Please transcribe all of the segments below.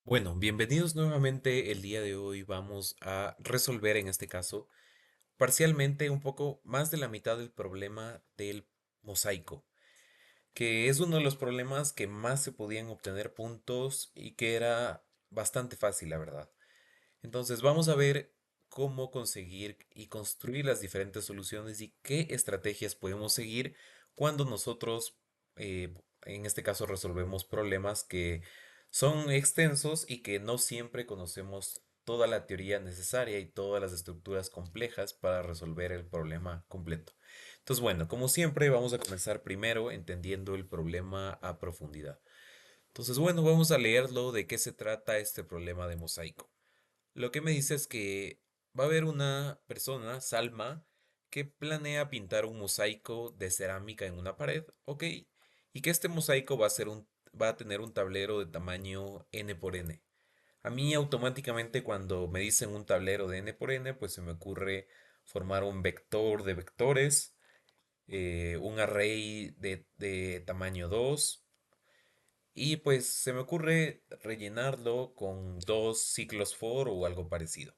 Bueno, bienvenidos nuevamente. El día de hoy vamos a resolver en este caso parcialmente un poco más de la mitad del problema del mosaico, que es uno de los problemas que más se podían obtener puntos y que era bastante fácil, la verdad. Entonces vamos a ver cómo conseguir y construir las diferentes soluciones y qué estrategias podemos seguir cuando nosotros, en este caso, resolvemos problemas que son extensos y que no siempre conocemos toda la teoría necesaria y todas las estructuras complejas para resolver el problema completo. Entonces, bueno, como siempre, vamos a comenzar primero entendiendo el problema a profundidad. Entonces, bueno, vamos a leerlo de qué se trata este problema de mosaico. Lo que me dice es que va a haber una persona, Salma, que planea pintar un mosaico de cerámica en una pared, ¿ok? Y que este mosaico va a tener un tablero de tamaño n por n. A mí automáticamente cuando me dicen un tablero de n por n, pues se me ocurre formar un vector de vectores, un array de tamaño 2 y pues se me ocurre rellenarlo con dos ciclos for o algo parecido.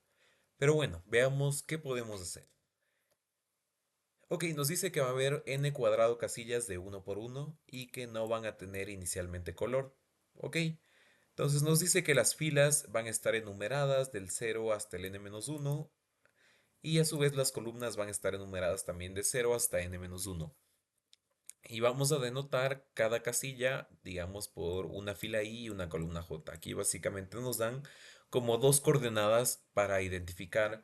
Pero bueno, veamos qué podemos hacer. Ok, nos dice que va a haber n cuadrado casillas de uno por uno y que no van a tener inicialmente color. Ok, entonces nos dice que las filas van a estar enumeradas del cero hasta el n-1 y a su vez las columnas van a estar enumeradas también de cero hasta n-1. Y vamos a denotar cada casilla, digamos, por una fila I y una columna J. Aquí básicamente nos dan como dos coordenadas para identificar,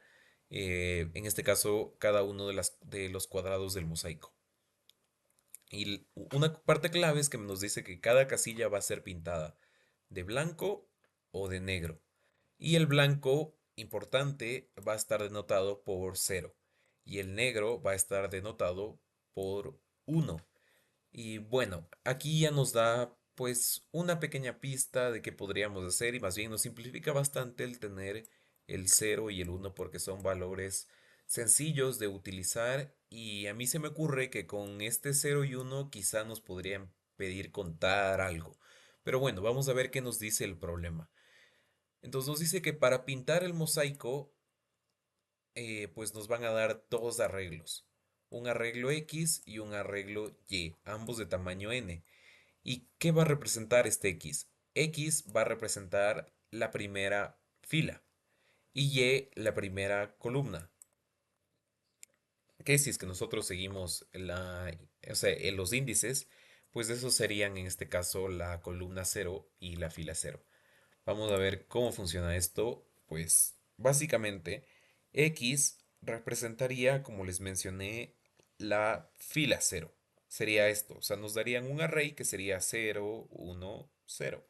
en este caso, cada uno de los cuadrados del mosaico. Y una parte clave es que nos dice que cada casilla va a ser pintada de blanco o de negro. Y el blanco, importante, va a estar denotado por cero. Y el negro va a estar denotado por uno. Y bueno, aquí ya nos da pues una pequeña pista de qué podríamos hacer y más bien nos simplifica bastante el tener el cero y el uno porque son valores sencillos de utilizar y a mí se me ocurre que con este cero y uno quizá nos podrían pedir contar algo. Pero bueno, vamos a ver qué nos dice el problema. Entonces nos dice que para pintar el mosaico pues nos van a dar dos arreglos. Un arreglo X y un arreglo Y, ambos de tamaño n. ¿Y qué va a representar este X? X va a representar la primera fila y Y la primera columna. Que si es que nosotros seguimos o sea, en los índices, pues esos serían en este caso la columna cero y la fila cero. Vamos a ver cómo funciona esto. Pues básicamente X representaría, como les mencioné, la fila cero. Sería esto. O sea, nos darían un array que sería cero, uno, cero.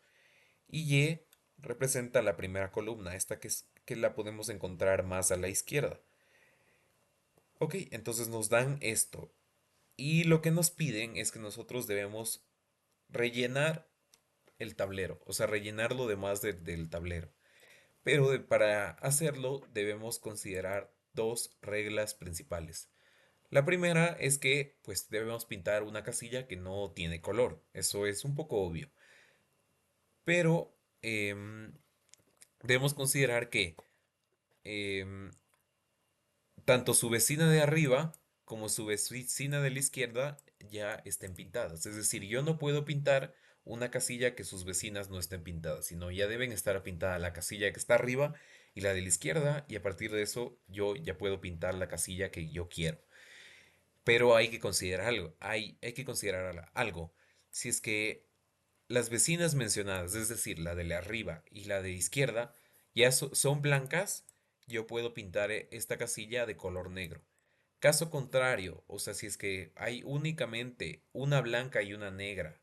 Y Y representa la primera columna, esta que la podemos encontrar más a la izquierda. Ok, entonces nos dan esto. Y lo que nos piden es que nosotros debemos rellenar el tablero, o sea, rellenar lo demás del tablero. Pero para hacerlo debemos considerar dos reglas principales. La primera es que pues debemos pintar una casilla que no tiene color. Eso es un poco obvio. Pero debemos considerar que em, tanto su vecina de arriba como su vecina de la izquierda ya estén pintadas. Es decir, yo no puedo pintar una casilla que sus vecinas no estén pintadas, sino ya deben estar pintada la casilla que está arriba y la de la izquierda, y a partir de eso yo ya puedo pintar la casilla que yo quiero. Pero hay que considerar algo, hay que considerar algo. Si es que las vecinas mencionadas, es decir, la de la arriba y la de izquierda, ya son blancas, yo puedo pintar esta casilla de color negro. Caso contrario, o sea, si es que hay únicamente una blanca y una negra,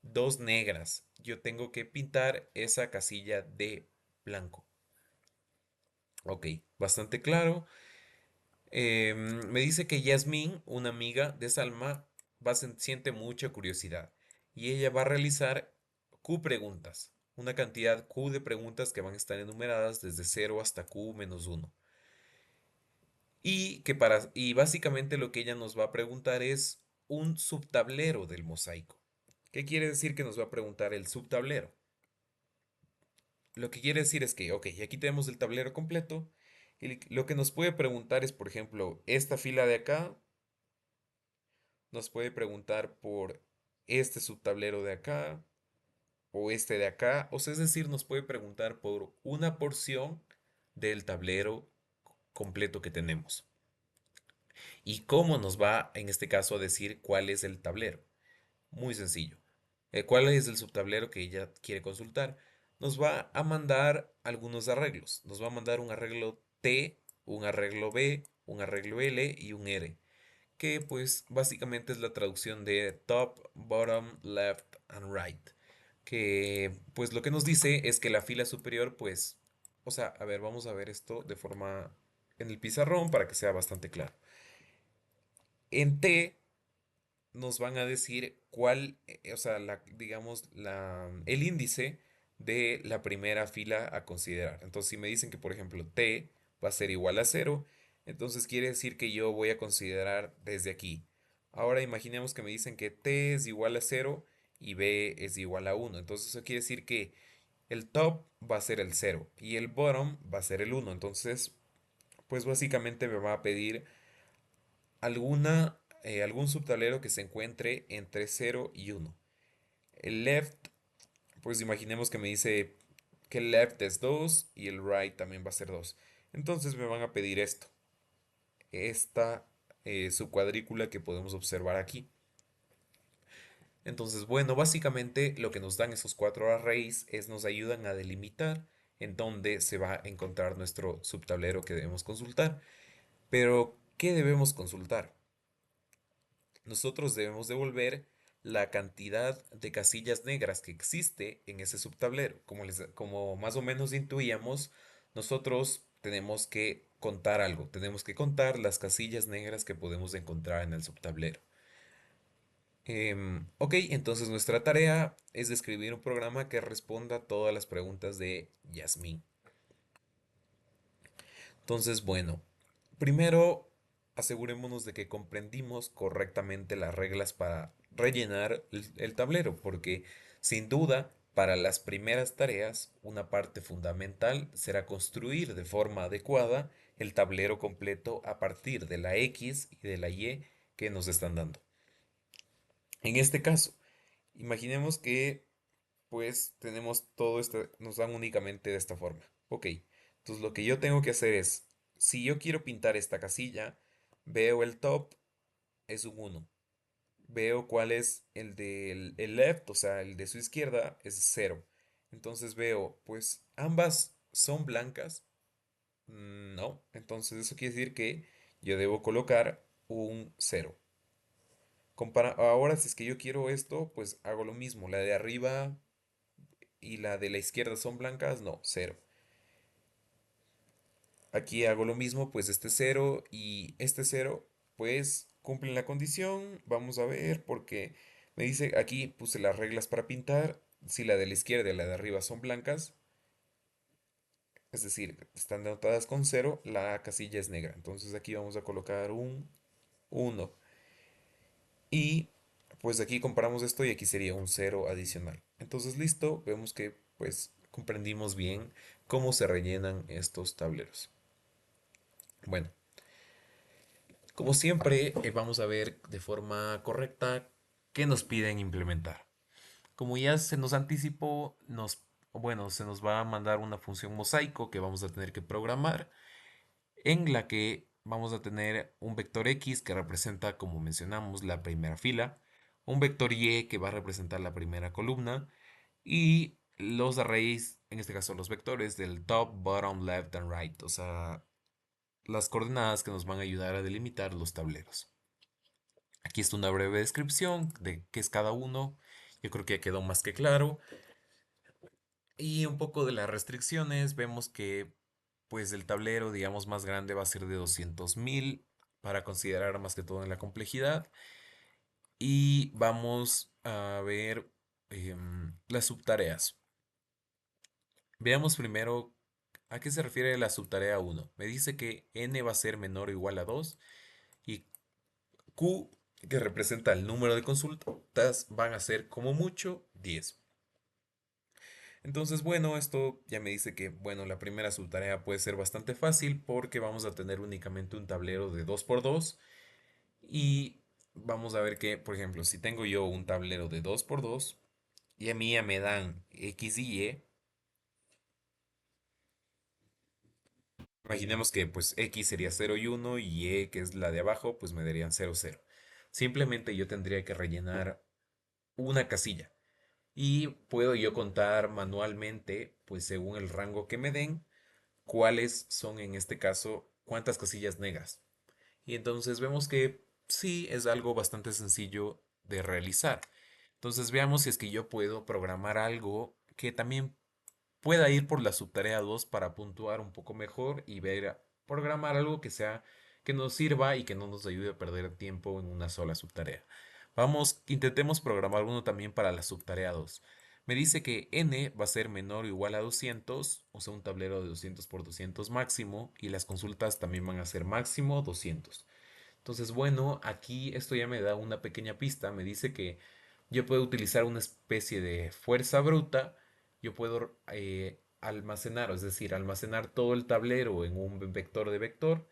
dos negras, yo tengo que pintar esa casilla de blanco. Ok, bastante claro. Me dice que Yasmín, una amiga de Salma, siente mucha curiosidad y ella va a realizar Q preguntas, una cantidad Q de preguntas que van a estar enumeradas desde cero hasta Q-1. Y básicamente lo que ella nos va a preguntar es un subtablero del mosaico. ¿Qué quiere decir que nos va a preguntar el subtablero? Lo que quiere decir es que, ok, aquí tenemos el tablero completo y lo que nos puede preguntar es, por ejemplo, esta fila de acá, nos puede preguntar por este subtablero de acá o este de acá, o sea, es decir, nos puede preguntar por una porción del tablero completo que tenemos. ¿Y cómo nos va, en este caso, a decir cuál es el tablero? Muy sencillo. ¿Cuál es el subtablero que ella quiere consultar? Nos va a mandar algunos arreglos. Nos va a mandar un arreglo T, un arreglo B, un arreglo L y un R, que pues básicamente es la traducción de top, bottom, left and right. Que pues lo que nos dice es que la fila superior pues, o sea, a ver, vamos a ver esto de forma en el pizarrón para que sea bastante claro. En T nos van a decir cuál, o sea, digamos, el índice de la primera fila a considerar. Entonces, si me dicen que, por ejemplo, t va a ser igual a cero, entonces quiere decir que yo voy a considerar desde aquí. Ahora imaginemos que me dicen que t es igual a cero y b es igual a uno. Entonces, eso quiere decir que el top va a ser el cero y el bottom va a ser el uno. Entonces, pues básicamente me va a pedir algún subtablero que se encuentre entre cero y uno. El left, pues imaginemos que me dice que el left es 2 y el right también va a ser 2. Entonces me van a pedir esta subcuadrícula que podemos observar aquí. Entonces, bueno, básicamente lo que nos dan esos cuatro arrays es nos ayudan a delimitar en dónde se va a encontrar nuestro subtablero que debemos consultar. Pero, ¿qué debemos consultar? Nosotros debemos devolver la cantidad de casillas negras que existe en ese subtablero. Como más o menos intuíamos, nosotros tenemos que contar algo, tenemos que contar las casillas negras que podemos encontrar en el subtablero. Ok, entonces nuestra tarea es describir un programa que responda a todas las preguntas de Yasmín. Entonces, bueno, primero asegurémonos de que comprendimos correctamente las reglas para rellenar el tablero, porque sin duda, para las primeras tareas, una parte fundamental será construir de forma adecuada el tablero completo a partir de la X y de la Y que nos están dando. En este caso, imaginemos que pues tenemos todo esto, nos dan únicamente de esta forma. Ok, entonces lo que yo tengo que hacer es, si yo quiero pintar esta casilla, veo el top, es un uno. Veo cuál es el del el left, o sea, el de su izquierda, es cero. Entonces veo, pues ambas son blancas. No, entonces eso quiere decir que yo debo colocar un cero. Ahora, si es que yo quiero esto, pues hago lo mismo. La de arriba y la de la izquierda son blancas, no, cero. Aquí hago lo mismo, pues este cero y este cero, pues cumplen la condición. Vamos a ver, porque me dice aquí puse las reglas para pintar. Si la de la izquierda y la de arriba son blancas, es decir, están denotadas con cero, la casilla es negra. Entonces aquí vamos a colocar un uno. Y pues aquí comparamos esto y aquí sería un cero adicional. Entonces listo, vemos que pues comprendimos bien cómo se rellenan estos tableros. Bueno, como siempre, vamos a ver de forma correcta qué nos piden implementar. Como ya se nos anticipó, bueno, se nos va a mandar una función mosaico que vamos a tener que programar, en la que vamos a tener un vector X que representa, como mencionamos, la primera fila, un vector Y que va a representar la primera columna, y los arrays, en este caso los vectores del top, bottom, left and right, o sea, las coordenadas que nos van a ayudar a delimitar los tableros. Aquí está una breve descripción de qué es cada uno. Yo creo que ya quedó más que claro. Y un poco de las restricciones. Vemos que pues el tablero, digamos, más grande va a ser de 200.000 para considerar más que todo en la complejidad. Y vamos a ver las subtareas. Veamos primero a qué se refiere la subtarea 1. Me dice que n va a ser menor o igual a 2 y q, que representa el número de consultas, van a ser como mucho 10. Entonces, bueno, esto ya me dice que, bueno, la primera subtarea puede ser bastante fácil porque vamos a tener únicamente un tablero de 2x2 y vamos a ver que, por ejemplo, si tengo yo un tablero de 2x2 y a mí ya me dan X y Y, imaginemos que pues X sería 0 y 1 y Y, que es la de abajo, pues me darían 0 0. Simplemente yo tendría que rellenar una casilla. Y puedo yo contar manualmente, pues según el rango que me den, cuáles son en este caso, cuántas casillas negras. Y entonces vemos que sí es algo bastante sencillo de realizar. Entonces veamos si es que yo puedo programar algo que también pueda ir por la subtarea 2 para puntuar un poco mejor y ver, programar algo que sea, que nos sirva y que no nos ayude a perder tiempo en una sola subtarea. Vamos, intentemos programar uno también para la subtarea 2. Me dice que n va a ser menor o igual a 200, o sea, un tablero de 200 por 200 máximo, y las consultas también van a ser máximo 200. Entonces, bueno, aquí esto ya me da una pequeña pista. Me dice que yo puedo utilizar una especie de fuerza bruta. Yo puedo almacenar, es decir, almacenar todo el tablero en un vector de vector.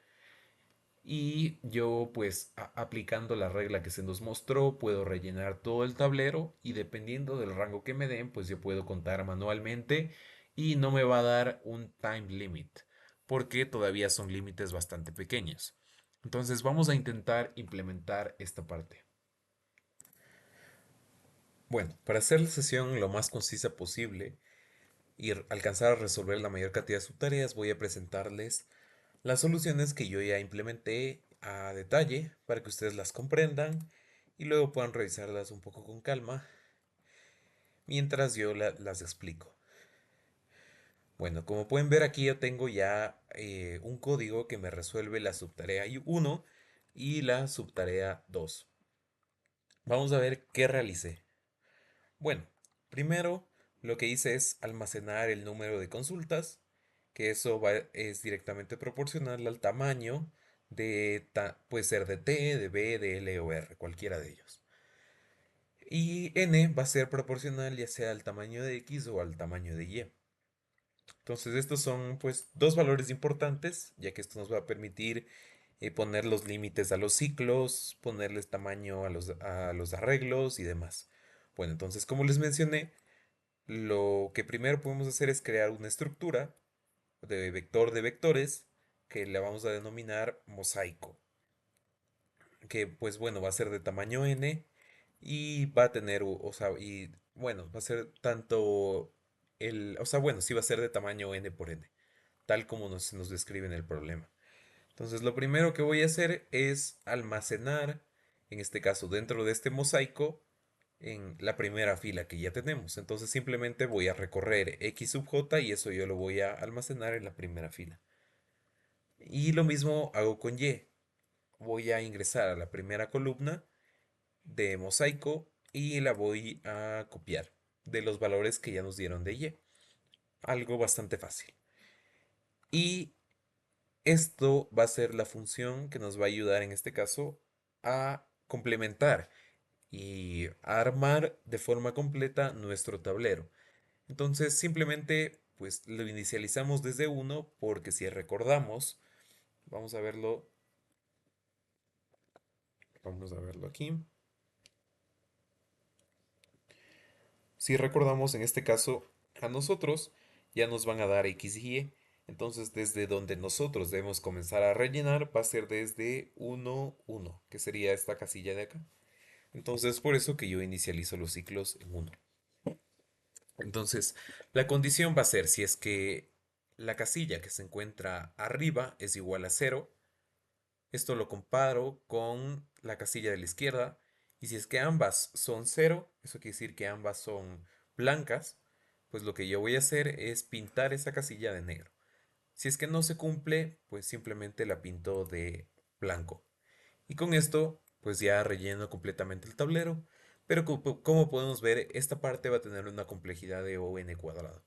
Y yo, pues, aplicando la regla que se nos mostró, puedo rellenar todo el tablero. Y dependiendo del rango que me den, pues yo puedo contar manualmente. Y no me va a dar un time limit, porque todavía son límites bastante pequeños. Entonces vamos a intentar implementar esta parte. Bueno, para hacer la sesión lo más concisa posible y alcanzar a resolver la mayor cantidad de subtareas, voy a presentarles las soluciones que yo ya implementé a detalle para que ustedes las comprendan y luego puedan revisarlas un poco con calma mientras yo las explico. Bueno, como pueden ver aquí yo tengo ya un código que me resuelve la subtarea 1 y la subtarea 2. Vamos a ver qué realicé. Bueno, primero lo que hice es almacenar el número de consultas, que eso es directamente proporcional al tamaño puede ser de T, de B, de L o R, cualquiera de ellos. Y N va a ser proporcional ya sea al tamaño de X o al tamaño de Y. Entonces estos son pues dos valores importantes, ya que esto nos va a permitir poner los límites a los ciclos, ponerles tamaño a los arreglos y demás. Bueno, entonces como les mencioné, lo que primero podemos hacer es crear una estructura de vector de vectores que le vamos a denominar mosaico, que pues bueno, va a ser de tamaño n y va a tener, o sea, y bueno, va a ser tanto o sea, bueno, sí va a ser de tamaño n por n, tal como se nos describe en el problema. Entonces, lo primero que voy a hacer es almacenar, en este caso, dentro de este mosaico, en la primera fila que ya tenemos. Entonces simplemente voy a recorrer X sub J y eso yo lo voy a almacenar en la primera fila. Y lo mismo hago con Y. Voy a ingresar a la primera columna de mosaico y la voy a copiar de los valores que ya nos dieron de Y. Algo bastante fácil. Y esto va a ser la función que nos va a ayudar en este caso a complementar y a armar de forma completa nuestro tablero. Entonces simplemente pues lo inicializamos desde uno porque si recordamos, vamos a verlo, vamos a verlo aquí. Si recordamos en este caso a nosotros ya nos van a dar X y Y. Entonces desde donde nosotros debemos comenzar a rellenar va a ser desde 1, 1, que sería esta casilla de acá. Entonces por eso que yo inicializo los ciclos en uno. Entonces, la condición va a ser si es que la casilla que se encuentra arriba es igual a cero. Esto lo comparo con la casilla de la izquierda. Y si es que ambas son cero, eso quiere decir que ambas son blancas, pues lo que yo voy a hacer es pintar esa casilla de negro. Si es que no se cumple, pues simplemente la pinto de blanco. Y con esto, pues ya relleno completamente el tablero. Pero como podemos ver, esta parte va a tener una complejidad de O n cuadrado.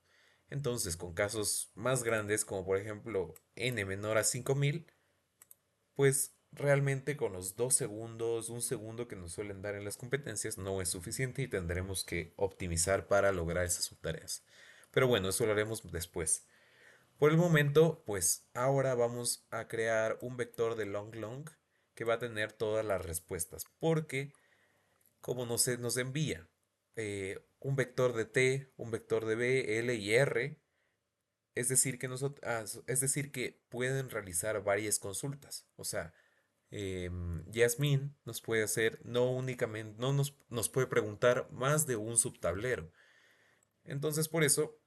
Entonces, con casos más grandes, como por ejemplo n menor a 5000, pues realmente con los 2 segundos, un segundo que nos suelen dar en las competencias no es suficiente y tendremos que optimizar para lograr esas subtareas. Pero bueno, eso lo haremos después. Por el momento, pues ahora vamos a crear un vector de long long que va a tener todas las respuestas. Porque como nos envía un vector de t, un vector de b, l y r, es decir que es decir que pueden realizar varias consultas. O sea, Yasmín nos puede hacer no únicamente, no nos puede preguntar más de un subtablero. Entonces, por eso,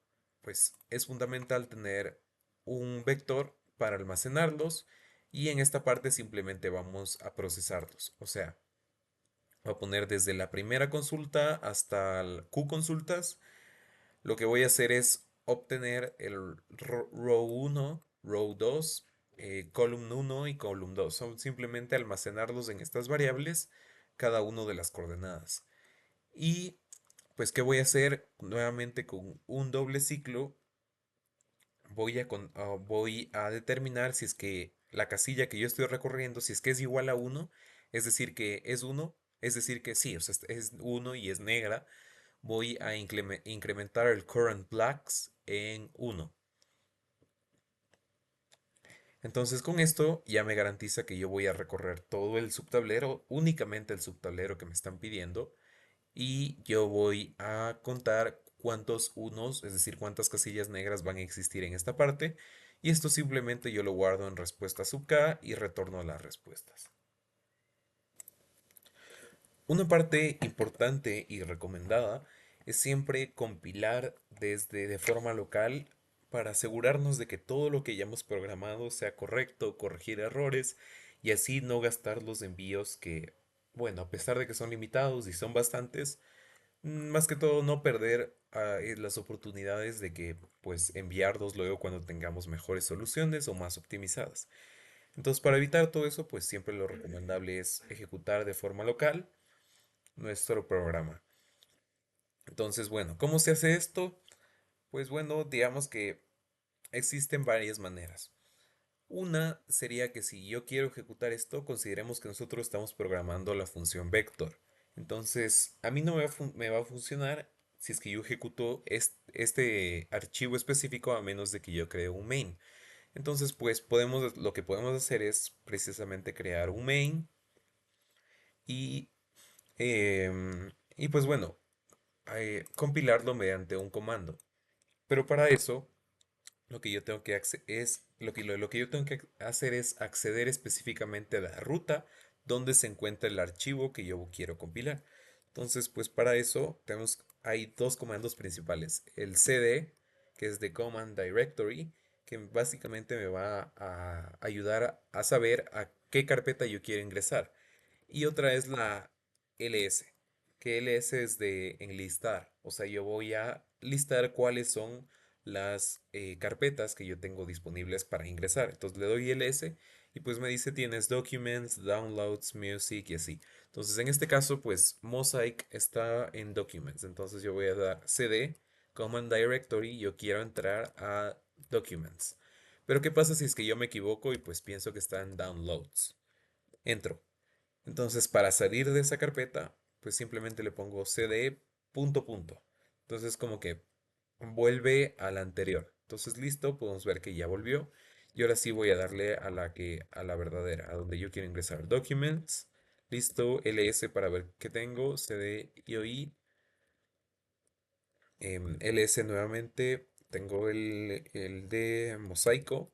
pues es fundamental tener un vector para almacenarlos y en esta parte simplemente vamos a procesarlos. O sea, voy a poner desde la primera consulta hasta el Q consultas. Lo que voy a hacer es obtener el row 1, row 2, column 1 y column 2. Son simplemente almacenarlos en estas variables, cada uno de las coordenadas. Y pues, ¿qué voy a hacer? Nuevamente con un doble ciclo, voy a determinar si es que la casilla que yo estoy recorriendo, si es que es igual a uno, es decir, que es uno, es decir, que sí, o sea, es uno y es negra, voy a incrementar el current blacks en uno. Entonces con esto ya me garantiza que yo voy a recorrer todo el subtablero, únicamente el subtablero que me están pidiendo, y yo voy a contar cuántos unos, es decir, cuántas casillas negras van a existir en esta parte, y esto simplemente yo lo guardo en respuesta sub k y retorno las respuestas. Una parte importante y recomendada es siempre compilar desde de forma local para asegurarnos de que todo lo que hayamos programado sea correcto, corregir errores y así no gastar los envíos que, bueno, a pesar de que son limitados y son bastantes, más que todo no perder las oportunidades de que pues enviarlos luego cuando tengamos mejores soluciones o más optimizadas. Entonces, para evitar todo eso, pues siempre lo recomendable es ejecutar de forma local nuestro programa. Entonces, bueno, ¿cómo se hace esto? Pues bueno, digamos que existen varias maneras. Una sería que si yo quiero ejecutar esto, consideremos que nosotros estamos programando la función vector. Entonces, a mí no me va a funcionar si es que yo ejecuto este archivo específico a menos de que yo cree un main. Entonces, pues lo que podemos hacer es precisamente crear un main y, y pues bueno, compilarlo mediante un comando. Pero para eso, lo que yo tengo que lo que yo tengo que hacer es acceder específicamente a la ruta donde se encuentra el archivo que yo quiero compilar. Entonces, pues para eso hay dos comandos principales. El cd, que es de Command Directory, que básicamente me va a ayudar a saber a qué carpeta yo quiero ingresar. Y otra es la ls, que ls es de enlistar. O sea, yo voy a listar cuáles son las carpetas que yo tengo disponibles para ingresar. Entonces le doy ls y pues me dice tienes documents, downloads, music y así. Entonces en este caso pues Mosaic está en documents. Entonces yo voy a dar cd command directory. Yo quiero entrar a documents. Pero ¿qué pasa si es que yo me equivoco y pues pienso que está en downloads? Entro. Entonces, para salir de esa carpeta, pues simplemente le pongo cd punto punto. Entonces, como que vuelve a la anterior. Entonces, listo, podemos ver que ya volvió. Y ahora sí voy a darle a la verdadera, a donde yo quiero ingresar. Documents, listo, ls para ver qué tengo, cd y oí, ls nuevamente, tengo el de mosaico,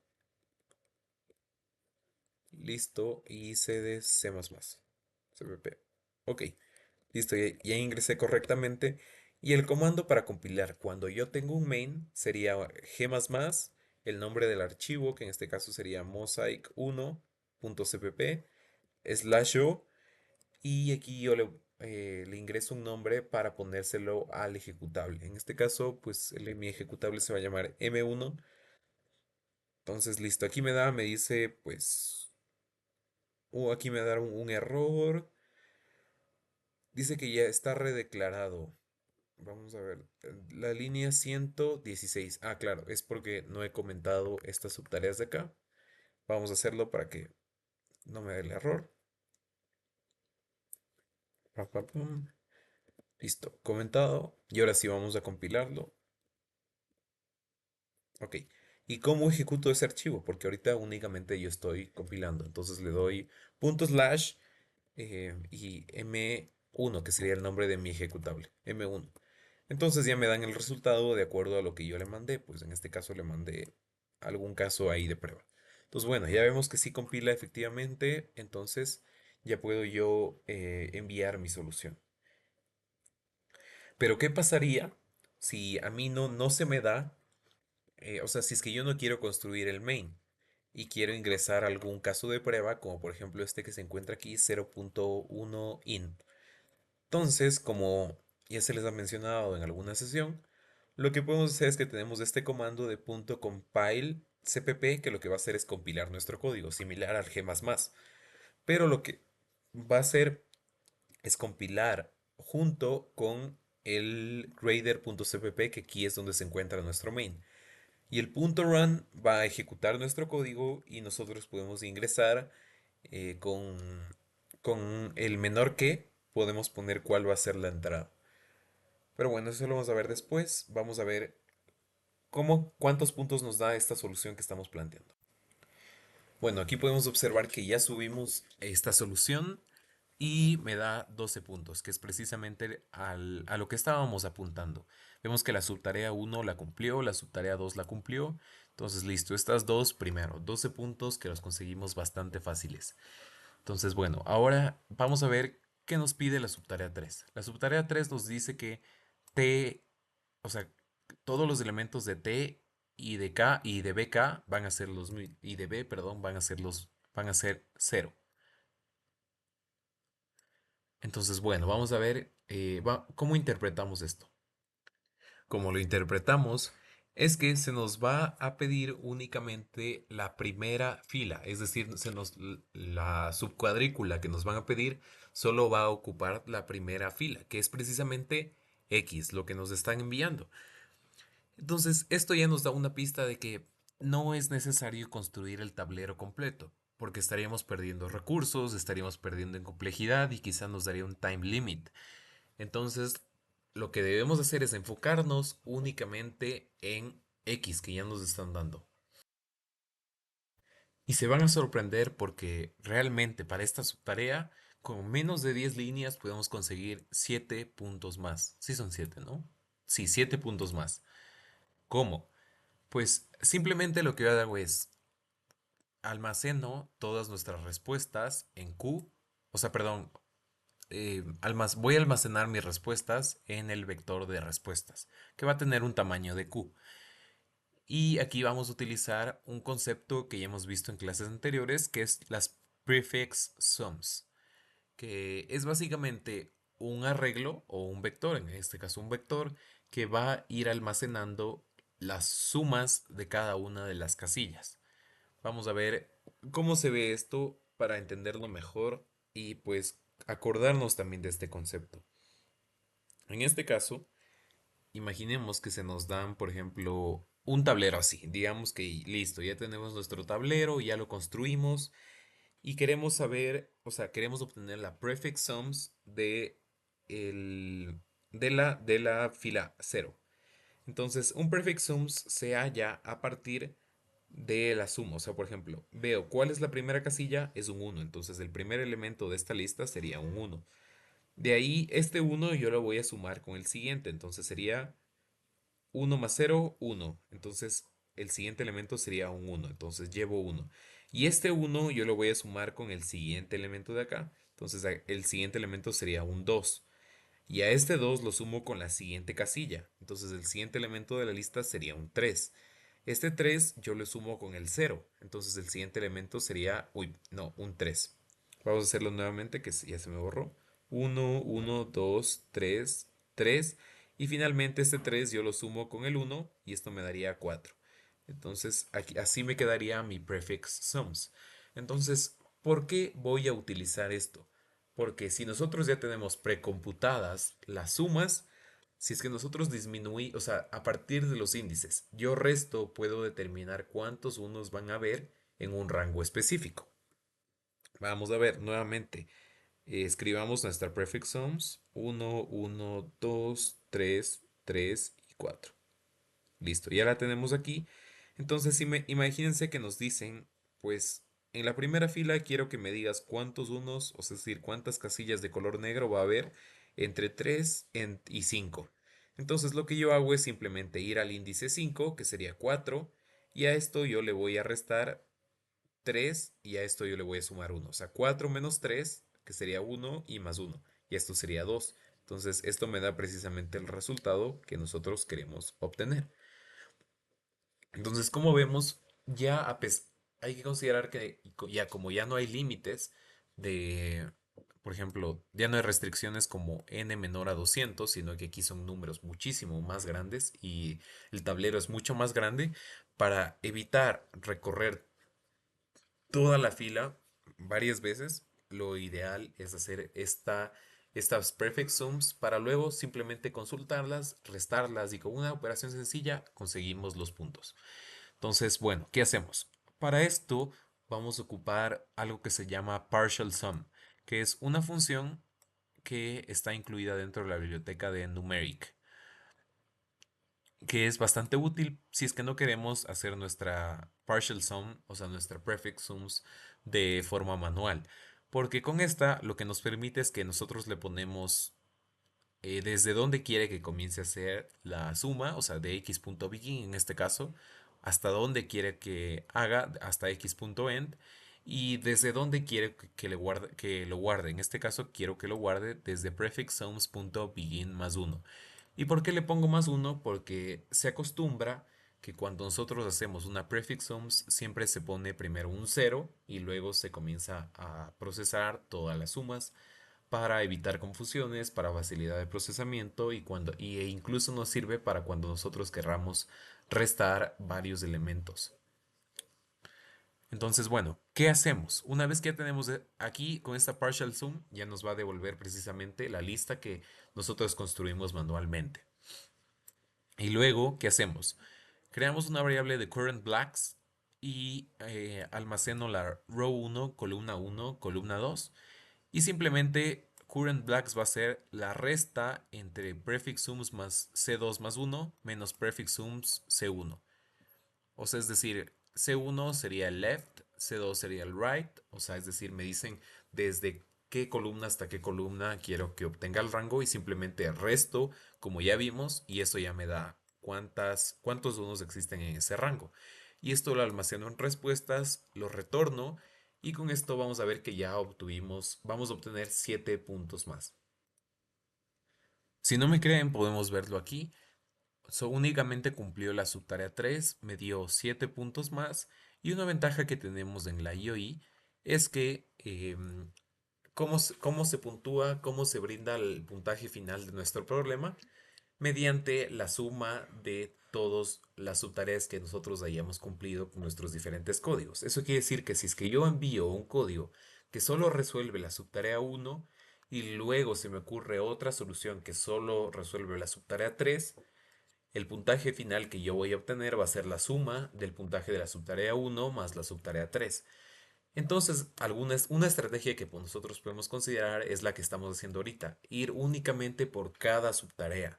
listo, y cd c++, cpp. Ok. Listo, ya ingresé correctamente. Y el comando para compilar cuando yo tengo un main sería g++, el nombre del archivo, que en este caso sería mosaic1.cpp, /o, y aquí yo le ingreso un nombre para ponérselo al ejecutable. En este caso, pues mi ejecutable se va a llamar m1. Entonces, listo, aquí me dice, pues, aquí me da un error. Dice que ya está redeclarado. Vamos a ver, la línea 116. Ah, claro, es porque no he comentado estas subtareas de acá. Vamos a hacerlo para que no me dé el error. Pa, pa, pum. Listo, comentado. Y ahora sí vamos a compilarlo. Ok. ¿Y cómo ejecuto ese archivo? Porque ahorita únicamente yo estoy compilando. Entonces le doy punto slash y M1, que sería el nombre de mi ejecutable. M1. Entonces ya me dan el resultado de acuerdo a lo que yo le mandé. Pues en este caso le mandé algún caso ahí de prueba. Entonces bueno, ya vemos que sí compila efectivamente. Entonces ya puedo yo enviar mi solución. Pero ¿qué pasaría si a mí no se me da? O sea, si es que yo no quiero construir el main y quiero ingresar algún caso de prueba, como por ejemplo este que se encuentra aquí, 0.1 in. Entonces, como ya se les ha mencionado en alguna sesión, lo que podemos hacer es que tenemos este comando de .compile cpp que lo que va a hacer es compilar nuestro código, similar al G++. Pero lo que va a hacer es compilar junto con el grader.cpp, que aquí es donde se encuentra nuestro main. Y el punto run va a ejecutar nuestro código y nosotros podemos ingresar con el menor que podemos poner cuál va a ser la entrada. Pero bueno, eso lo vamos a ver después. Vamos a ver cuántos puntos nos da esta solución que estamos planteando. Bueno, aquí podemos observar que ya subimos esta solución y me da 12 puntos, que es precisamente a lo que estábamos apuntando. Vemos que la subtarea 1 la cumplió, la subtarea 2 la cumplió. Entonces, listo, estas dos primero, 12 puntos que los conseguimos bastante fáciles. Entonces, bueno, ahora vamos a ver qué nos pide la subtarea 3. La subtarea 3 nos dice que T, o sea, todos los elementos de T y de K y de BK van a ser y de B, perdón, van a ser cero. Entonces, bueno, vamos a ver cómo interpretamos esto. Como lo interpretamos es que se nos va a pedir únicamente la primera fila, es decir, la subcuadrícula que nos van a pedir solo va a ocupar la primera fila, que es precisamente X, lo que nos están enviando. Entonces, esto ya nos da una pista de que no es necesario construir el tablero completo, porque estaríamos perdiendo recursos, estaríamos perdiendo en complejidad y quizá nos daría un time limit. Entonces, lo que debemos hacer es enfocarnos únicamente en X que ya nos están dando. Y se van a sorprender porque realmente para esta subtarea, con menos de 10 líneas podemos conseguir 7 puntos más. Sí son 7, ¿no? Sí, 7 puntos más. ¿Cómo? Pues simplemente lo que yo hago es almaceno todas nuestras respuestas en Q. O sea, perdón, voy a almacenar mis respuestas en el vector de respuestas, que va a tener un tamaño de Q. Y aquí vamos a utilizar un concepto que ya hemos visto en clases anteriores, que es las prefix sums, que es básicamente un arreglo o un vector, en este caso un vector, que va a ir almacenando las sumas de cada una de las casillas. Vamos a ver cómo se ve esto para entenderlo mejor y pues acordarnos también de este concepto. En este caso, imaginemos que se nos dan, por ejemplo, un tablero así. Digamos que listo, ya tenemos nuestro tablero, ya lo construimos y queremos saber, o sea, queremos obtener la prefix sums el, de la fila cero. Entonces, un prefix sums se halla a partir de la suma. O sea, por ejemplo, veo cuál es la primera casilla, es un uno. Entonces, el primer elemento de esta lista sería un uno. De ahí, este uno yo lo voy a sumar con el siguiente. Entonces, sería uno más cero, uno. Entonces, el siguiente elemento sería un uno. Entonces, llevo uno. Y este uno yo lo voy a sumar con el siguiente elemento de acá. Entonces, el siguiente elemento sería un 2. Y a este 2 lo sumo con la siguiente casilla. Entonces el siguiente elemento de la lista sería un 3. Este 3 yo lo sumo con el cero. Entonces el siguiente elemento sería, uy, no, un 3. Vamos a hacerlo nuevamente, que ya se me borró. Uno, uno, 2, 3, 3. Y finalmente este 3 yo lo sumo con el uno y esto me daría 4. Entonces aquí, así me quedaría mi prefix sums. Entonces, ¿por qué voy a utilizar esto? Porque si nosotros ya tenemos precomputadas las sumas, si es que nosotros disminuimos, o sea, a partir de los índices, yo resto, puedo determinar cuántos unos van a haber en un rango específico. Vamos a ver nuevamente. Escribamos nuestra prefix sums: uno, uno, 2, 3, 3 y 4. Listo, ya la tenemos aquí. Entonces, imagínense que nos dicen, pues, en la primera fila quiero que me digas cuántos unos, o sea, es decir, cuántas casillas de color negro va a haber entre 3 y 5. Entonces, lo que yo hago es simplemente ir al índice 5, que sería 4, y a esto yo le voy a restar 3 y a esto yo le voy a sumar uno. O sea, 4 menos 3 que sería uno y más uno, y esto sería 2. Entonces, esto me da precisamente el resultado que nosotros queremos obtener. Entonces, como vemos, hay que considerar que ya como ya no hay límites de, por ejemplo, ya no hay restricciones como n menor a 200, sino que aquí son números muchísimo más grandes y el tablero es mucho más grande. Para evitar recorrer toda la fila varias veces, lo ideal es hacer estas perfect sums para luego simplemente consultarlas, restarlas y con una operación sencilla conseguimos los puntos. Entonces, bueno, ¿qué hacemos? Para esto vamos a ocupar algo que se llama partial sum, que es una función que está incluida dentro de la biblioteca de Numeric, que es bastante útil si es que no queremos hacer nuestra partial sum, o sea, nuestra prefix sums de forma manual, porque con esta lo que nos permite es que nosotros le ponemos desde dónde quiere que comience a hacer la suma, o sea, de x.begin en este caso, hasta dónde quiere que haga, hasta x.end, y desde dónde quiere que lo guarde. En este caso, quiero que lo guarde desde prefixsums.begin más uno. ¿Y por qué le pongo más uno? Porque se acostumbra que cuando nosotros hacemos una prefix sums siempre se pone primero un cero y luego se comienza a procesar todas las sumas para evitar confusiones, para facilidad de procesamiento e incluso nos sirve para cuando nosotros querramos restar varios elementos. Entonces, bueno, ¿qué hacemos? Una vez que ya tenemos aquí con esta partial sum, ya nos va a devolver precisamente la lista que nosotros construimos manualmente. Y luego, ¿qué hacemos? Creamos una variable de current blacks y almaceno la row uno, columna uno, columna 2. Y simplemente current blacks va a ser la resta entre prefix sums más C2 más uno menos prefix sums C1. O sea, es decir, C1 sería el left, C2 sería el right. O sea, es decir, me dicen desde qué columna hasta qué columna quiero que obtenga el rango y simplemente resto, como ya vimos, y eso ya me da cuántos unos existen en ese rango. Y esto lo almaceno en respuestas, lo retorno y con esto vamos a ver que ya vamos a obtener 7 puntos más. Si no me creen, podemos verlo aquí. Únicamente cumplió la subtarea 3, me dio 7 puntos más y una ventaja que tenemos en la IOI es que cómo se puntúa, cómo se brinda el puntaje final de nuestro problema mediante la suma de todas las subtareas que nosotros hayamos cumplido con nuestros diferentes códigos. Eso quiere decir que si es que yo envío un código que solo resuelve la subtarea 1 y luego se me ocurre otra solución que solo resuelve la subtarea 3, el puntaje final que yo voy a obtener va a ser la suma del puntaje de la subtarea 1 más la subtarea 3. Entonces, una estrategia que nosotros podemos considerar es la que estamos haciendo ahorita, ir únicamente por cada subtarea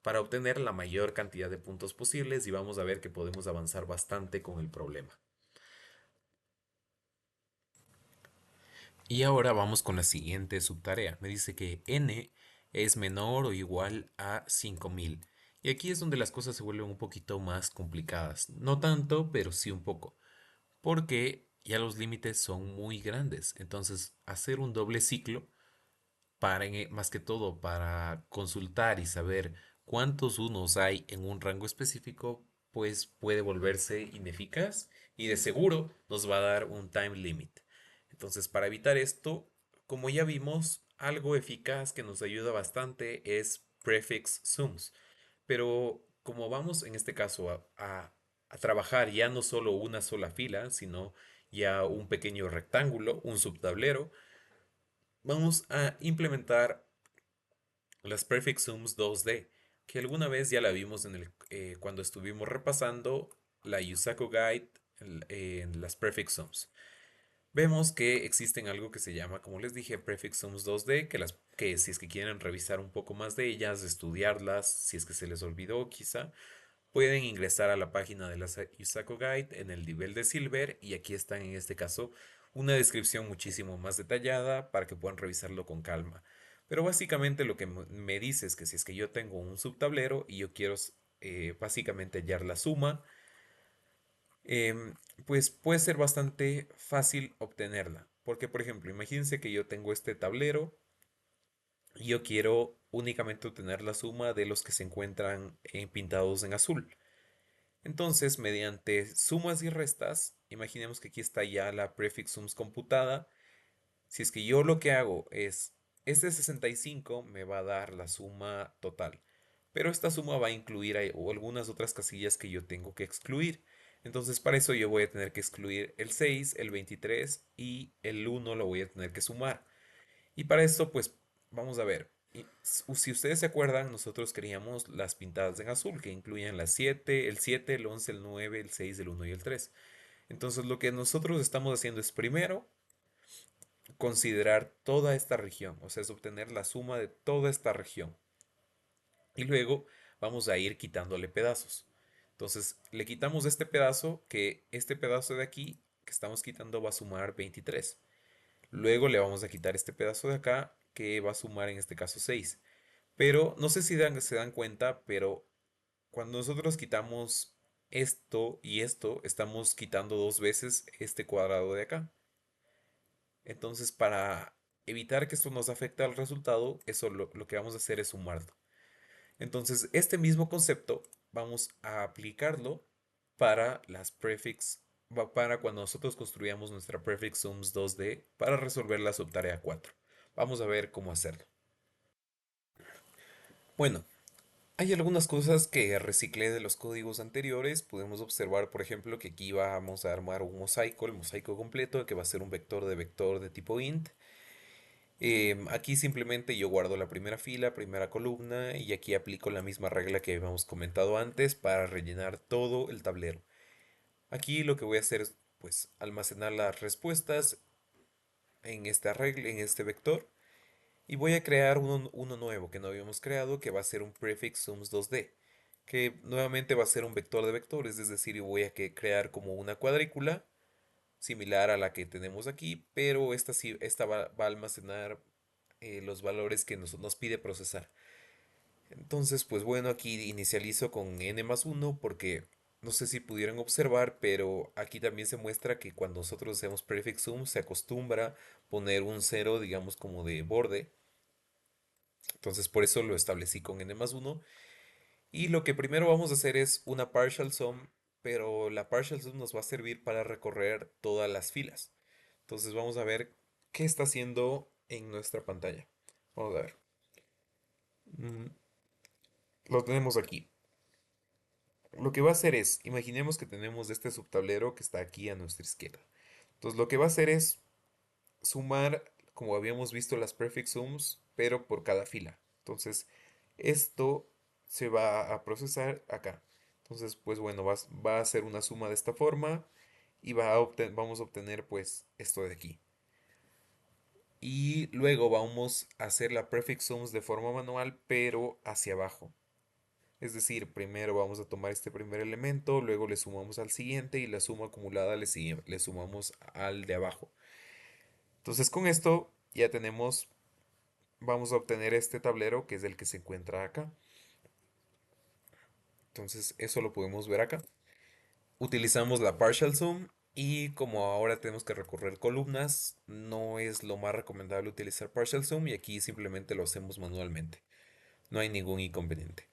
para obtener la mayor cantidad de puntos posibles y vamos a ver que podemos avanzar bastante con el problema. Y ahora vamos con la siguiente subtarea. Me dice que n es menor o igual a 5000. Y aquí es donde las cosas se vuelven un poquito más complicadas. No tanto, pero sí un poco. Porque ya los límites son muy grandes. Entonces, hacer un doble ciclo más que todo para consultar y saber cuántos unos hay en un rango específico, pues puede volverse ineficaz y de seguro nos va a dar un time limit. Entonces, para evitar esto, como ya vimos, algo eficaz que nos ayuda bastante es prefix sums. Pero como vamos en este caso a trabajar ya no solo una sola fila, sino ya un pequeño rectángulo, un subtablero, vamos a implementar las Perfect Sums 2D, que alguna vez ya la vimos cuando estuvimos repasando la Yusaku Guide en las Perfect Sums. Vemos que existen algo que se llama, como les dije, Prefix Sums 2D, que si es que quieren revisar un poco más de ellas, estudiarlas, si es que se les olvidó quizá, pueden ingresar a la página de la USACO Guide en el nivel de Silver y aquí está en este caso una descripción muchísimo más detallada para que puedan revisarlo con calma. Pero básicamente lo que me dice es que si es que yo tengo un subtablero y yo quiero básicamente hallar la suma, em, pues puede ser bastante fácil obtenerla. Porque, por ejemplo, imagínense que yo tengo este tablero y yo quiero únicamente obtener la suma de los que se encuentran pintados en azul. Entonces, mediante sumas y restas, imaginemos que aquí está ya la prefix sums computada. Si es que yo lo que hago es, este 65 me va a dar la suma total, pero esta suma va a incluir o algunas otras casillas que yo tengo que excluir. Entonces, para eso yo voy a tener que excluir el 6, el 23 y el 1 lo voy a tener que sumar. Y para esto, pues vamos a ver. Si ustedes se acuerdan, nosotros queríamos las pintadas en azul, que incluían las 7, el 11, el 9, el 6, el 1 y el 3. Entonces, lo que nosotros estamos haciendo es primero considerar toda esta región, o sea, es obtener la suma de toda esta región. Y luego vamos a ir quitándole pedazos. Entonces, le quitamos este pedazo, que este pedazo de aquí que estamos quitando va a sumar 23. Luego le vamos a quitar este pedazo de acá que va a sumar en este caso 6. Pero no sé si se dan cuenta, pero cuando nosotros quitamos esto y esto, estamos quitando dos veces este cuadrado de acá. Entonces, para evitar que esto nos afecte al resultado, eso lo que vamos a hacer es sumarlo. Entonces, este mismo concepto vamos a aplicarlo para las prefix, para cuando nosotros construyamos nuestra prefix sums 2D para resolver la subtarea 4. Vamos a ver cómo hacerlo. Bueno, hay algunas cosas que reciclé de los códigos anteriores. Podemos observar, por ejemplo, que aquí vamos a armar un mosaico, el mosaico completo, que va a ser un vector de tipo int. Aquí simplemente yo guardo la primera fila, primera columna y aquí aplico la misma regla que habíamos comentado antes para rellenar todo el tablero. Aquí lo que voy a hacer es pues almacenar las respuestas en esta regla, en este vector y voy a crear uno nuevo que no habíamos creado que va a ser un prefix sums 2D que nuevamente va a ser un vector de vectores, es decir, yo voy a crear como una cuadrícula similar a la que tenemos aquí, pero esta, esta va a almacenar los valores que nos pide procesar. Entonces, pues bueno, aquí inicializo con n más uno porque no sé si pudieron observar, pero aquí también se muestra que cuando nosotros hacemos prefix sum se acostumbra poner un cero, digamos, como de borde. Entonces, por eso lo establecí con n más uno. Y lo que primero vamos a hacer es una partial sum, pero la partial sum nos va a servir para recorrer todas las filas. Entonces, vamos a ver qué está haciendo en nuestra pantalla. Vamos a ver. Mm, Lo tenemos aquí. Lo que va a hacer es, imaginemos que tenemos este subtablero que está aquí a nuestra izquierda. Entonces lo que va a hacer es sumar, como habíamos visto, las prefix sums, pero por cada fila. Entonces esto se va a procesar acá. Entonces, pues bueno, va a hacer una suma de esta forma y vamos a obtener pues esto de aquí. Y luego vamos a hacer la prefix sums de forma manual, pero hacia abajo. Es decir, primero vamos a tomar este primer elemento, luego le sumamos al siguiente y la suma acumulada le sumamos al de abajo. Entonces con esto ya tenemos, vamos a obtener este tablero que es el que se encuentra acá. Entonces eso lo podemos ver acá. Utilizamos la partial sum y como ahora tenemos que recorrer columnas, no es lo más recomendable utilizar partial sum y aquí simplemente lo hacemos manualmente. No hay ningún inconveniente.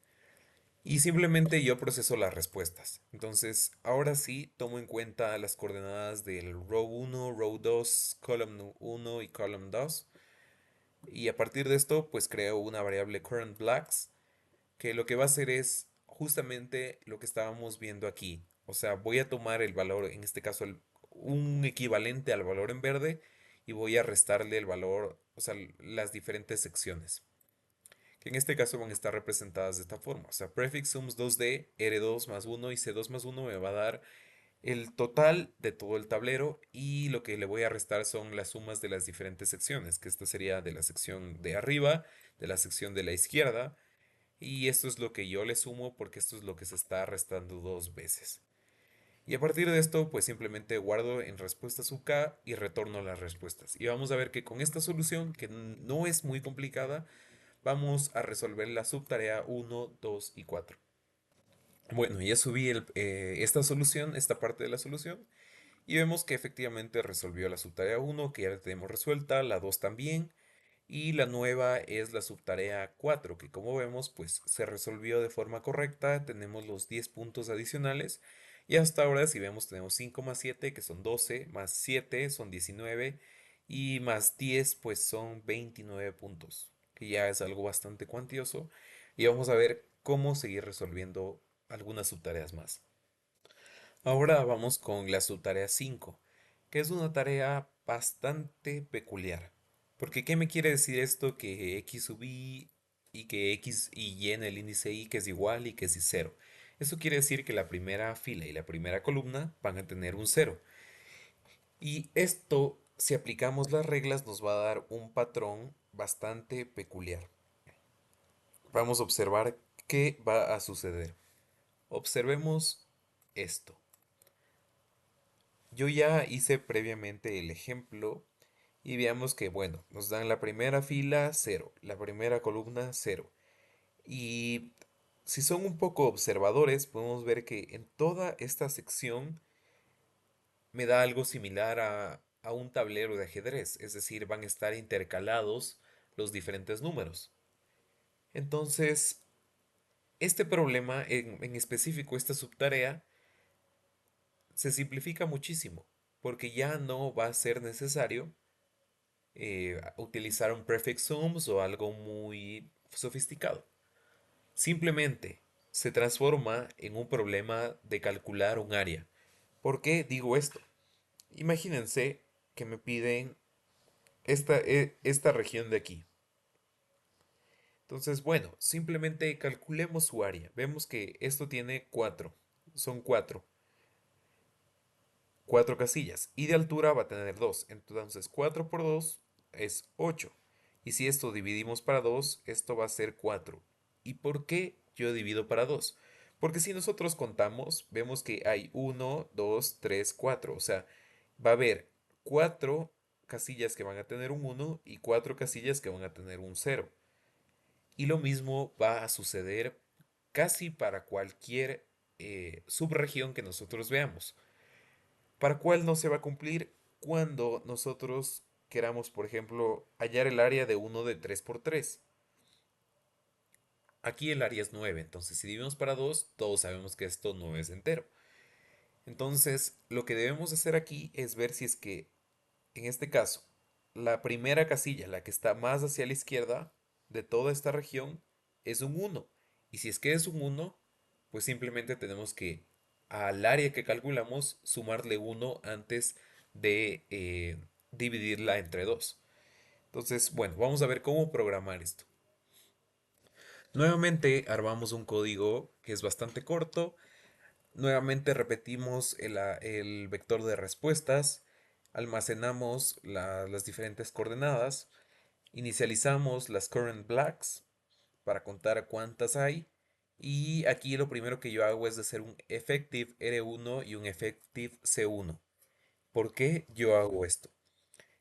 Y simplemente yo proceso las respuestas. Entonces, ahora sí tomo en cuenta las coordenadas del row 1, row 2, column 1 y column 2. Y a partir de esto, pues creo una variable current blacks, que lo que va a hacer es justamente lo que estábamos viendo aquí. O sea, voy a tomar el valor, en este caso, un equivalente al valor en verde, y voy a restarle el valor, o sea, las diferentes secciones que en este caso van a estar representadas de esta forma. O sea, prefix sums 2D, R2 más 1 y C2 más 1 me va a dar el total de todo el tablero y lo que le voy a restar son las sumas de las diferentes secciones, que esta sería de la sección de arriba, de la sección de la izquierda y esto es lo que yo le sumo porque esto es lo que se está restando dos veces. Y a partir de esto, pues simplemente guardo en respuesta su K y retorno las respuestas. Y vamos a ver que con esta solución, que no es muy complicada, vamos a resolver la subtarea uno, 2 y 4. Bueno, ya subí esta solución, esta parte de la solución, y vemos que efectivamente resolvió la subtarea uno, que ya la tenemos resuelta, la 2 también, y la nueva es la subtarea 4, que como vemos, pues se resolvió de forma correcta, tenemos los 10 puntos adicionales, y hasta ahora si vemos tenemos 5 más 7, que son 12, más 7 son 19, y más 10 pues son 29 puntos, que ya es algo bastante cuantioso, y vamos a ver cómo seguir resolviendo algunas subtareas más. Ahora vamos con la subtarea 5, que es una tarea bastante peculiar. Porque ¿qué me quiere decir esto? Que x sub y que x y y en el índice y que es igual y que es cero. Eso quiere decir que la primera fila y la primera columna van a tener un cero. Y esto, si aplicamos las reglas, nos va a dar un patrón bastante peculiar. Vamos a observar qué va a suceder. Observemos esto. Yo ya hice previamente el ejemplo y veamos que, bueno, nos dan la primera fila cero, la primera columna cero. Y si son un poco observadores, podemos ver que en toda esta sección me da algo similar a un tablero de ajedrez, es decir, van a estar intercalados los diferentes números. Entonces, este problema, en específico esta subtarea, se simplifica muchísimo, porque ya no va a ser necesario utilizar un prefix sums o algo muy sofisticado. Simplemente se transforma en un problema de calcular un área. ¿Por qué digo esto? Imagínense que me piden esta región de aquí. Entonces, bueno, simplemente calculemos su área. Vemos que esto tiene 4. Son 4 casillas. Y de altura va a tener 2. Entonces 4 por 2 es 8. Y si esto dividimos para 2, esto va a ser 4. ¿Y por qué yo divido para 2? Porque si nosotros contamos, vemos que hay 1, 2, 3, 4. O sea, va a haber 4 casillas que van a tener un 1 y 4 casillas que van a tener un 0. Y lo mismo va a suceder casi para cualquier subregión que nosotros veamos. ¿Para cuál no se va a cumplir? Cuando nosotros queramos, por ejemplo, hallar el área de uno de 3 por 3. Aquí el área es 9, entonces si dividimos para 2, todos sabemos que esto no es entero. Entonces, lo que debemos hacer aquí es ver si es que, en este caso, la primera casilla, la que está más hacia la izquierda de toda esta región, es un 1. Y si es que es un 1, pues simplemente tenemos que al área que calculamos sumarle 1 antes de dividirla entre 2. Entonces, bueno, vamos a ver cómo programar esto. Nuevamente armamos un código que es bastante corto. Nuevamente repetimos el vector de respuestas. Almacenamos las diferentes coordenadas. Inicializamos las current blocks para contar cuántas hay. Y aquí lo primero que yo hago es hacer un effective R1 y un effective C1. ¿Por qué yo hago esto?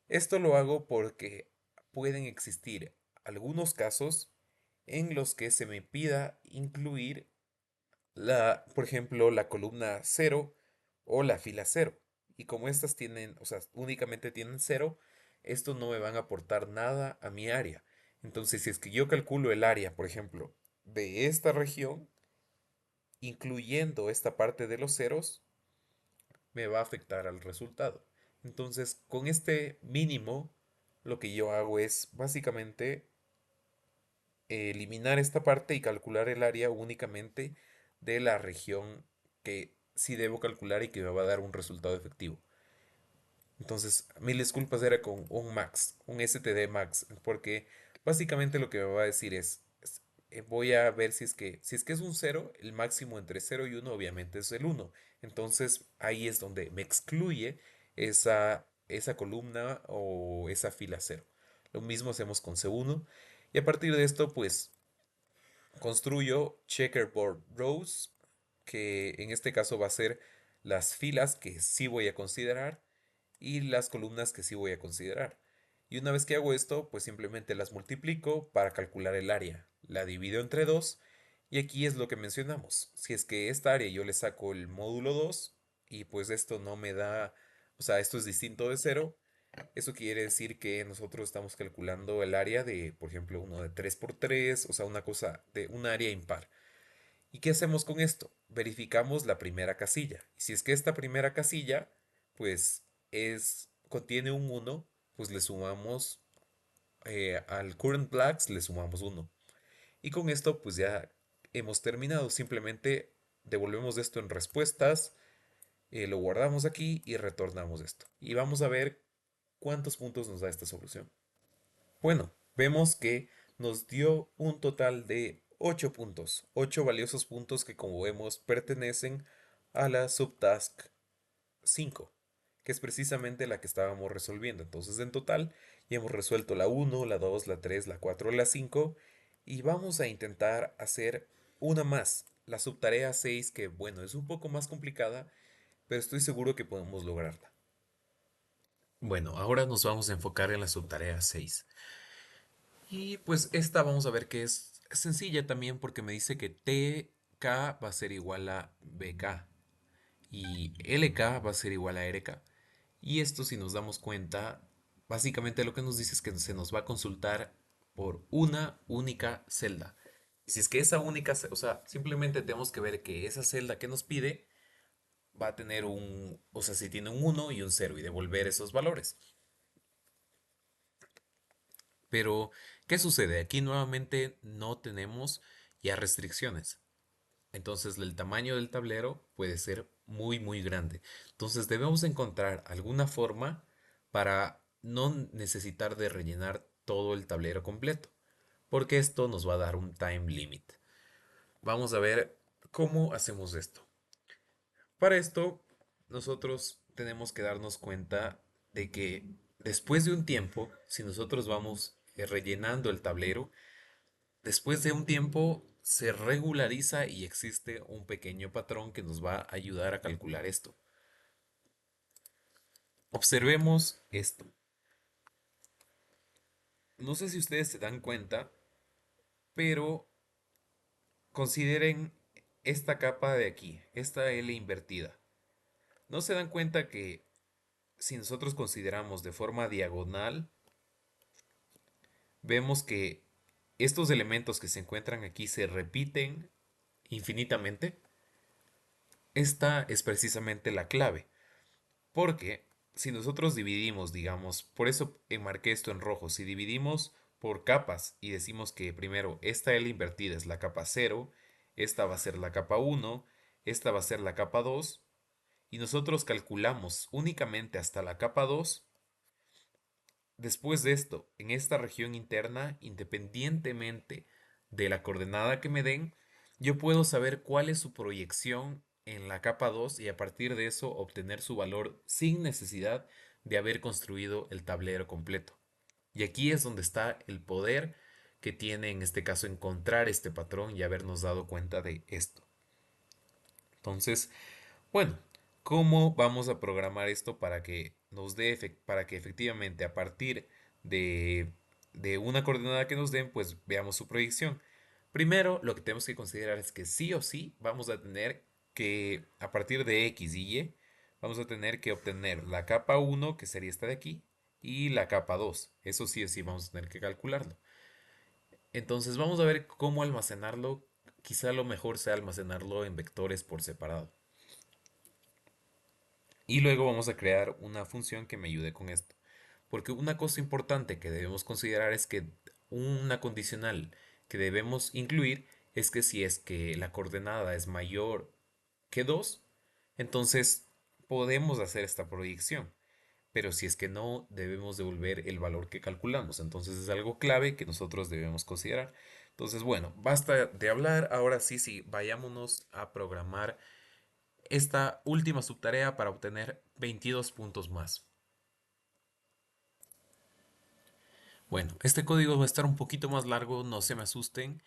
Esto lo hago porque pueden existir algunos casos en los que se me pida incluir por ejemplo, la columna cero o la fila cero. Y como estas tienen, o sea, únicamente tienen cero, estos no me van a aportar nada a mi área. Entonces, si es que yo calculo el área, por ejemplo, de esta región, incluyendo esta parte de los ceros, me va a afectar al resultado. Entonces, con este mínimo, lo que yo hago es básicamente eliminar esta parte y calcular el área únicamente de la región que sí debo calcular y que me va a dar un resultado efectivo. Entonces, mil disculpas, era con un max, un STD max, porque básicamente lo que me va a decir voy a ver si es que es un cero, el máximo entre cero y uno obviamente es el uno. Entonces, ahí es donde me excluye esa columna o esa fila cero. Lo mismo hacemos con C1 y a partir de esto, pues construyo checkerboard rows, que en este caso va a ser las filas que sí voy a considerar y las columnas que sí voy a considerar. Y una vez que hago esto, pues simplemente las multiplico para calcular el área. La divido entre 2 y aquí es lo que mencionamos. Si es que esta área yo le saco el módulo 2 y pues esto no me da, o sea, esto es distinto de cero, eso quiere decir que nosotros estamos calculando el área de, por ejemplo, uno de 3 por 3, o sea, una cosa de un área impar. ¿Y qué hacemos con esto? Verificamos la primera casilla. Y si es que esta primera casilla, pues contiene un uno, pues le sumamos al current blacks, le sumamos uno. Y con esto, pues ya hemos terminado. Simplemente devolvemos esto en respuestas, lo guardamos aquí y retornamos esto. Y vamos a ver cuántos puntos nos da esta solución. Bueno, vemos que nos dio un total de 8 puntos, 8 valiosos puntos que como vemos pertenecen a la subtask 5, que es precisamente la que estábamos resolviendo. Entonces en total ya hemos resuelto la uno, la 2, la 3, la 4, la 5 y vamos a intentar hacer una más, la subtarea 6, que bueno, es un poco más complicada, pero estoy seguro que podemos lograrla. Bueno, ahora nos vamos a enfocar en la subtarea 6. Y pues esta vamos a ver que es sencilla también porque me dice que TK va a ser igual a BK y LK va a ser igual a RK. Y esto, si nos damos cuenta, básicamente lo que nos dice es que se nos va a consultar por una única celda. Y si es que esa única, o sea, simplemente tenemos que ver que esa celda que nos pide va a tener o sea, si tiene un uno y un cero y devolver esos valores. Pero, ¿qué sucede? Aquí nuevamente no tenemos ya restricciones. Entonces, el tamaño del tablero puede ser muy, muy grande. Entonces, debemos encontrar alguna forma para no necesitar de rellenar todo el tablero completo, porque esto nos va a dar un time limit. Vamos a ver cómo hacemos esto. Para esto, nosotros tenemos que darnos cuenta de que después de un tiempo, si nosotros vamos rellenando el tablero, después de un tiempo se regulariza y existe un pequeño patrón que nos va a ayudar a calcular esto. Observemos esto. No sé si ustedes se dan cuenta, pero consideren esta capa de aquí, esta L invertida. ¿No se dan cuenta que si nosotros consideramos de forma diagonal, vemos que estos elementos que se encuentran aquí se repiten infinitamente? Esta es precisamente la clave. Porque si nosotros dividimos, digamos, por eso enmarqué esto en rojo, si dividimos por capas y decimos que primero esta L invertida es la capa cero, esta va a ser la capa uno, esta va a ser la capa 2 y nosotros calculamos únicamente hasta la capa 2. Después de esto, en esta región interna, independientemente de la coordenada que me den, yo puedo saber cuál es su proyección en la capa 2 y a partir de eso obtener su valor sin necesidad de haber construido el tablero completo. Y aquí es donde está el poder que tiene en este caso encontrar este patrón y habernos dado cuenta de esto. Entonces, bueno, ¿cómo vamos a programar esto para que nos dé para que efectivamente a partir de, de una coordenada que nos den, pues veamos su proyección? Primero, lo que tenemos que considerar es que sí o sí vamos a tener que, a partir de X y Y, vamos a tener que obtener la capa uno, que sería esta de aquí, y la capa 2. Eso sí o sí vamos a tener que calcularlo. Entonces vamos a ver cómo almacenarlo. Quizá lo mejor sea almacenarlo en vectores por separado. Y luego vamos a crear una función que me ayude con esto. Porque una cosa importante que debemos considerar es que una condicional que debemos incluir es que si es que la coordenada es mayor que 2, entonces podemos hacer esta proyección. Pero si es que no, debemos devolver el valor que calculamos. Entonces es algo clave que nosotros debemos considerar. Entonces, bueno, basta de hablar. Ahora sí, sí, vayámonos a programar esta última subtarea para obtener 22 puntos más. Bueno, este código va a estar un poquito más largo, no se me asusten.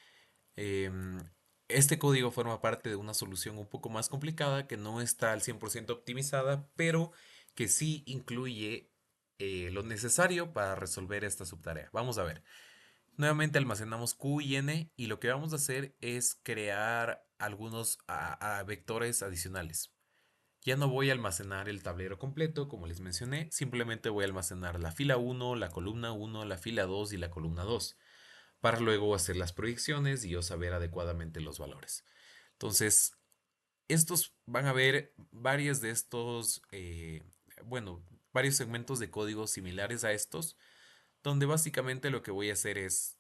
Em, este código forma parte de una solución un poco más complicada que no está al 100% optimizada, pero que sí incluye lo necesario para resolver esta subtarea. Vamos a ver. Nuevamente almacenamos Q y N y lo que vamos a hacer es crear algunos vectores adicionales. Ya no voy a almacenar el tablero completo, como les mencioné, simplemente voy a almacenar la fila 1, la columna 1, la fila 2 y la columna 2, para luego hacer las proyecciones y yo saber adecuadamente los valores. Entonces, estos van a ver varios de estos, bueno, varios segmentos de código similares a estos, donde básicamente lo que voy a hacer es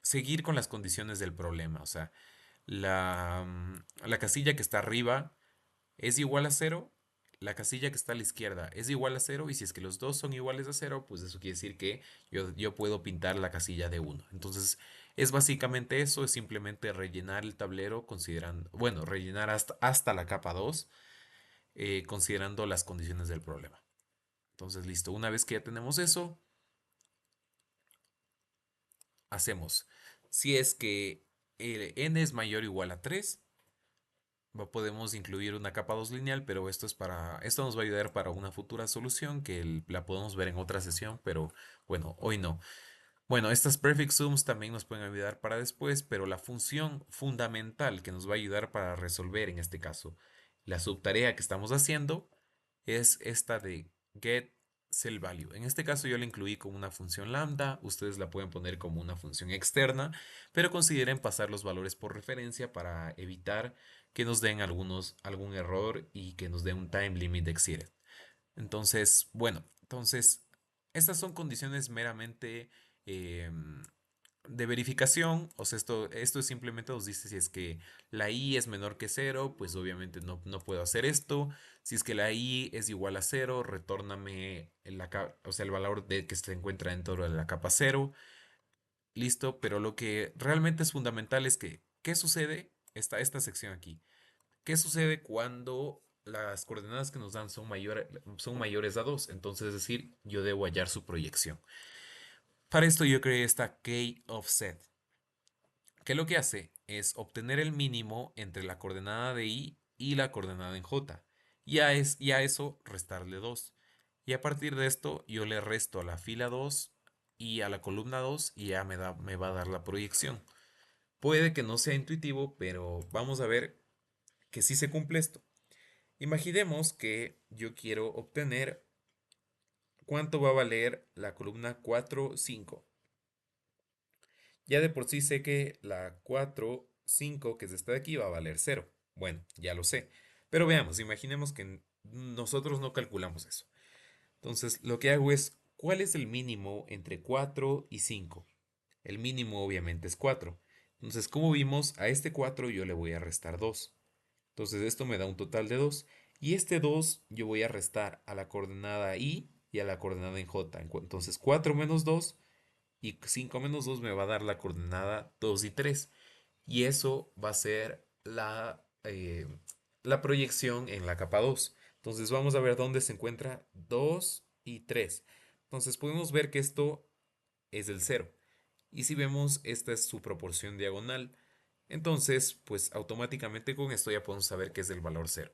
seguir con las condiciones del problema. O sea, la casilla que está arriba es igual a cero, la casilla que está a la izquierda es igual a cero, y si es que los dos son iguales a cero, pues eso quiere decir que yo puedo pintar la casilla de uno. Entonces, es básicamente eso, es simplemente rellenar el tablero considerando, bueno, rellenar hasta la capa 2, considerando las condiciones del problema. Entonces, listo, una vez que ya tenemos eso, hacemos, si es que n es mayor o igual a 3, podemos incluir una capa 2 lineal, pero esto nos va a ayudar para una futura solución que la podemos ver en otra sesión, pero bueno, hoy no. Bueno, estas prefix sums también nos pueden ayudar para después, pero la función fundamental que nos va a ayudar para resolver en este caso la subtarea que estamos haciendo es esta de get cell value. En este caso yo la incluí como una función lambda, ustedes la pueden poner como una función externa, pero consideren pasar los valores por referencia para evitar que nos den algún error y que nos dé un time limit exceeded. Entonces, bueno, estas son condiciones meramente em, de verificación. O sea, esto simplemente nos dice si es que la i es menor que cero, pues obviamente no puedo hacer esto. Si es que la i es igual a cero, retórname o sea, el valor que se encuentra dentro de la capa cero. Listo, pero lo que realmente es fundamental es que, ¿qué sucede? Esta sección aquí. ¿Qué sucede cuando las coordenadas que nos dan son mayores a 2? Entonces, es decir, yo debo hallar su proyección. Para esto yo creé esta k-offset, que lo que hace es obtener el mínimo entre la coordenada de i y la coordenada en j. Y a eso restarle 2. Y a partir de esto yo le resto a la fila 2 y a la columna 2 y ya me va a dar la proyección. Puede que no sea intuitivo, pero vamos a ver que sí se cumple esto. Imaginemos que yo quiero obtener cuánto va a valer la columna 4 5. Ya de por sí sé que la 4 5 que es esta de aquí va a valer cero. Bueno, ya lo sé. Pero veamos, imaginemos que nosotros no calculamos eso. Entonces, lo que hago es, ¿cuál es el mínimo entre 4 y 5? El mínimo obviamente es 4. Entonces, como vimos, a este 4 yo le voy a restar 2. Entonces esto me da un total de 2. Y este 2 yo voy a restar a la coordenada i y a la coordenada en j. Entonces 4 menos 2 y 5 menos 2 me va a dar la coordenada 2 y 3. Y eso va a ser la proyección en la capa 2. Entonces vamos a ver dónde se encuentra 2 y 3. Entonces podemos ver que esto es el cero. Y si vemos, esta es su proporción diagonal. Entonces, pues automáticamente con esto ya podemos saber que es el valor cero.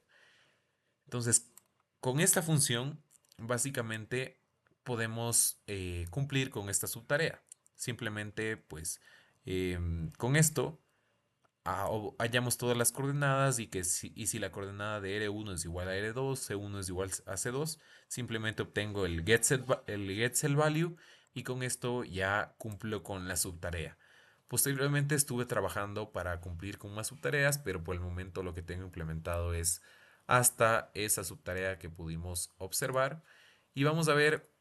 Entonces, con esta función, básicamente podemos cumplir con esta subtarea. Simplemente, pues, con esto hallamos todas las coordenadas y si la coordenada de R1 es igual a R2, C1 es igual a C2, simplemente obtengo el getCellValue y con esto ya cumplo con la subtarea. Posteriormente estuve trabajando para cumplir con más subtareas, pero por el momento lo que tengo implementado es hasta esa subtarea que pudimos observar. Y vamos a ver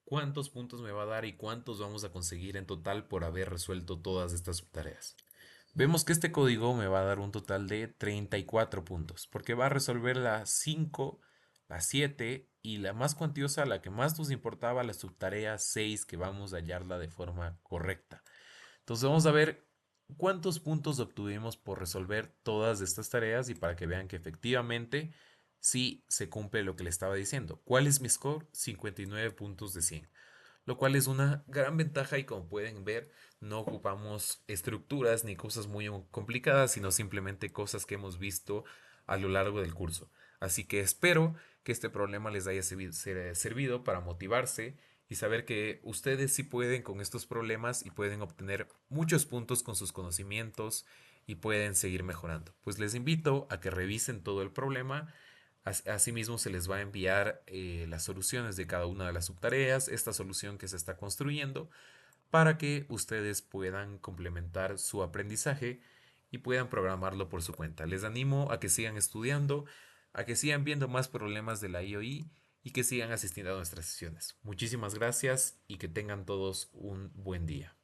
cuántos puntos me va a dar y cuántos vamos a conseguir en total por haber resuelto todas estas subtareas. Vemos que este código me va a dar un total de 34 puntos, porque va a resolver la 5, la 7 y la más cuantiosa, la que más nos importaba, la subtarea 6, que vamos a hallarla de forma correcta. Entonces vamos a ver cuántos puntos obtuvimos por resolver todas estas tareas y para que vean que efectivamente sí se cumple lo que le estaba diciendo. ¿Cuál es mi score? 59 puntos de 100. lo cual es una gran ventaja y como pueden ver, no ocupamos estructuras ni cosas muy complicadas, sino simplemente cosas que hemos visto a lo largo del curso. Así que espero que este problema les haya servido para motivarse y saber que ustedes sí pueden con estos problemas y pueden obtener muchos puntos con sus conocimientos y pueden seguir mejorando. Pues les invito a que revisen todo el problema. Asimismo, se les va a enviar las soluciones de cada una de las subtareas, esta solución que se está construyendo, para que ustedes puedan complementar su aprendizaje y puedan programarlo por su cuenta. Les animo a que sigan estudiando, a que sigan viendo más problemas de la IOI y que sigan asistiendo a nuestras sesiones. Muchísimas gracias y que tengan todos un buen día.